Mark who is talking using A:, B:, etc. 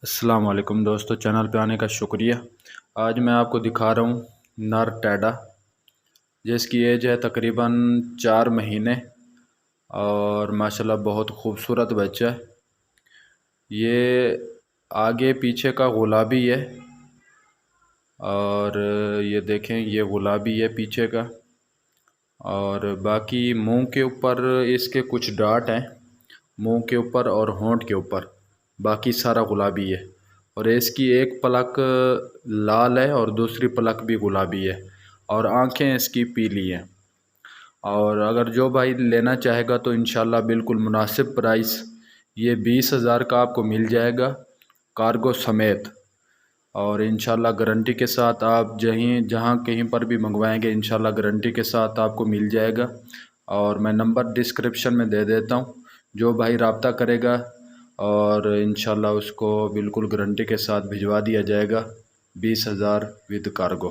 A: अस्सलाम वालेकुम दोस्तों, चैनल पे आने का शुक्रिया। आज मैं आपको दिखा रहा हूँ नर टैडा, जिसकी एज है तकरीबन 4 महीने और माशाल्लाह बहुत खूबसूरत बच्चा है। ये आगे पीछे का गुलाबी है और ये देखें, ये गुलाबी है पीछे का, और बाकी मुंह के ऊपर इसके कुछ डाट हैं, मुंह के ऊपर और होंठ के ऊपर, बाकी सारा गुलाबी है। और इसकी एक पलक लाल है और दूसरी पलक भी गुलाबी है और आंखें इसकी पीली हैं। और अगर जो भाई लेना चाहेगा तो इंशाल्लाह बिल्कुल मुनासिब प्राइस, ये 20,000 का आपको मिल जाएगा कार्गो समेत। और इंशाल्लाह गारंटी के साथ आप जहाँ कहीं पर भी मंगवाएंगे इंशाल्लाह गारंटी के साथ आपको मिल जाएगा। और मैं नंबर डिस्क्रिप्शन में दे देता हूँ, जो भाई रब्ता करेगा और इंशाल्लाह उसको बिल्कुल गारंटी के साथ भिजवा दिया जाएगा 20,000 विद कार्गो।